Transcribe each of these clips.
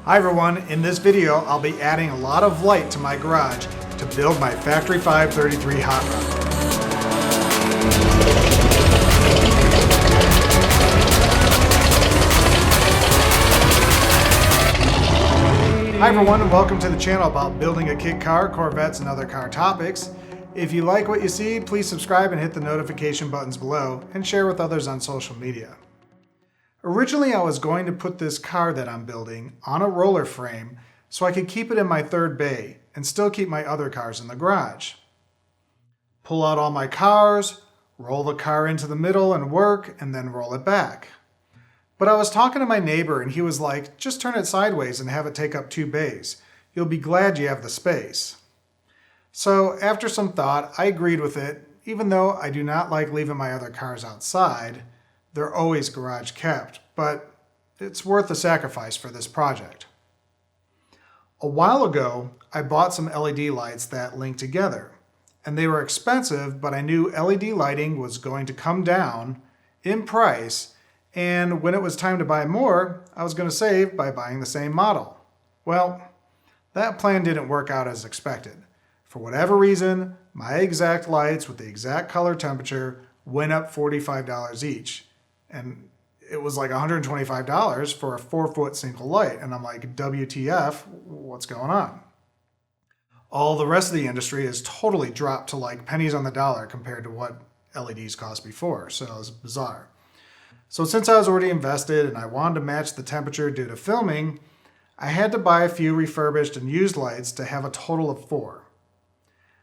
Hi everyone, in this video I'll be adding a lot of light to my garage to build my Factory 533 hot rod. Hi everyone and welcome to the channel about building a kit car, Corvettes, and other car topics. If you like what you see, please subscribe and hit the notification buttons below and share with others on social media. Originally, I was going to put this car that I'm building on a roller frame so I could keep it in my third bay and still keep my other cars in the garage. Pull out all my cars, roll the car into the middle and work, and then roll it back. But I was talking to my neighbor and he was like, just turn it sideways and have it take up 2 bays. You'll be glad you have the space. So after some thought, I agreed with it, even though I do not like leaving my other cars outside. They're always garage kept, but it's worth the sacrifice for this project. A while ago, I bought some LED lights that link together, and they were expensive, but I knew LED lighting was going to come down in price, and when it was time to buy more, I was going to save by buying the same model. Well, that plan didn't work out as expected. For whatever reason, my exact lights with the exact color temperature went up $45 each. And it was like $125 for a 4-foot single light. And I'm like, WTF, what's going on? All the rest of the industry has totally dropped to like pennies on the dollar compared to what LEDs cost before. So it was bizarre. So since I was already invested and I wanted to match the temperature due to filming, I had to buy a few refurbished and used lights to have a total of 4.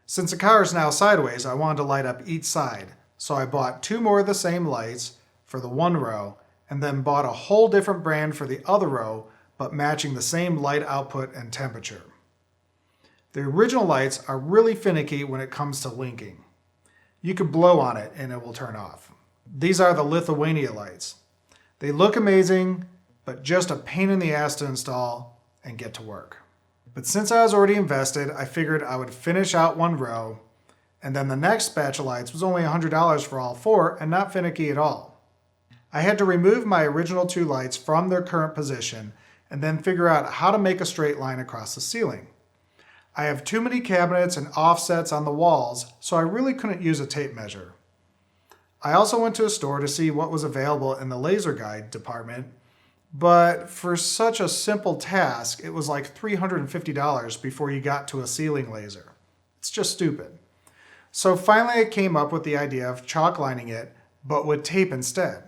Since the car is now sideways, I wanted to light up each side. So I bought 2 more of the same lights for the one row, and then bought a whole different brand for the other row, but matching the same light output and temperature. The original lights are really finicky when it comes to linking. You could blow on it and it will turn off. These are the Lithuania lights. They look amazing, but just a pain in the ass to install and get to work. But since I was already invested, I figured I would finish out one row, and then the next batch of lights was only $100 for all 4 and not finicky at all. I had to remove my original 2 lights from their current position and then figure out how to make a straight line across the ceiling. I have too many cabinets and offsets on the walls, so I really couldn't use a tape measure. I also went to a store to see what was available in the laser guide department, but for such a simple task, it was like $350 before you got to a ceiling laser. It's just stupid. So finally I came up with the idea of chalk lining it, but with tape instead.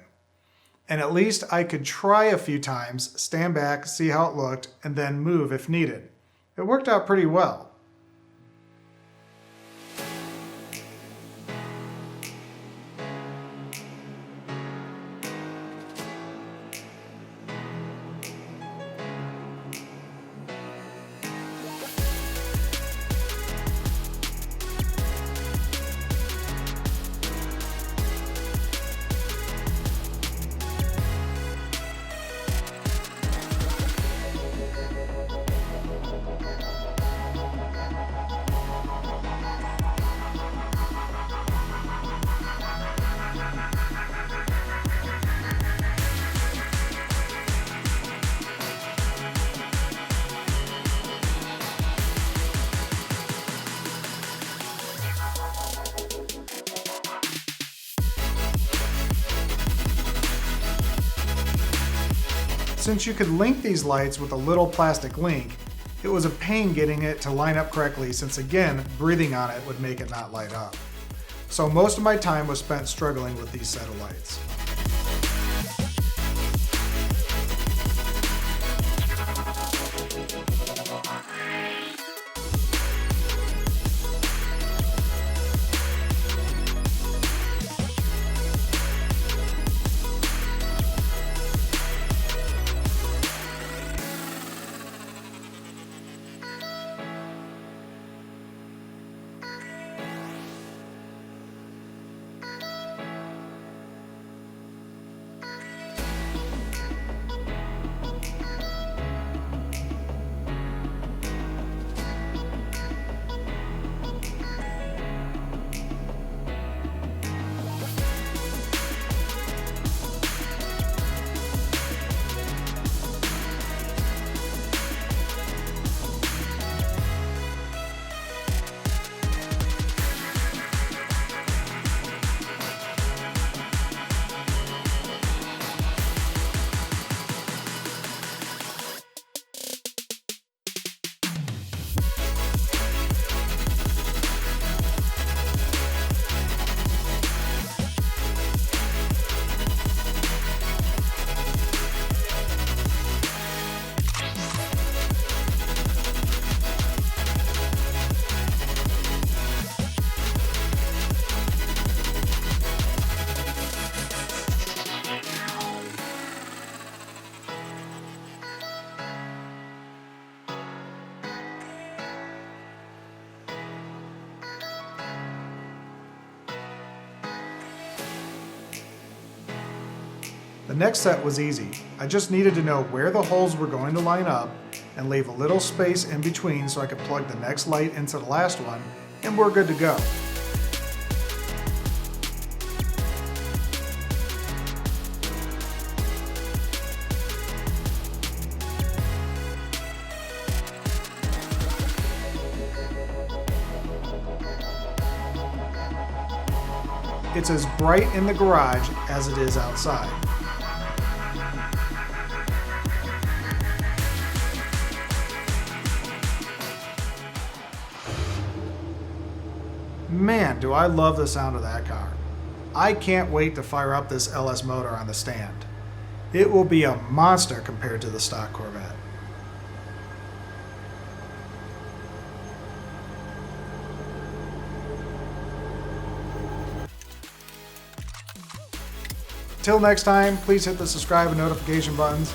And at least I could try a few times, stand back, see how it looked, and then move if needed. It worked out pretty well. Since you could link these lights with a little plastic link, it was a pain getting it to line up correctly since again, breathing on it would make it not light up. So most of my time was spent struggling with these set of lights. The next set was easy. I just needed to know where the holes were going to line up and leave a little space in between so I could plug the next light into the last one, and we're good to go. It's as bright in the garage as it is outside. Man, do I love the sound of that car. I can't wait to fire up this LS motor on the stand. It will be a monster compared to the stock Corvette. Till next time, please hit the subscribe and notification buttons.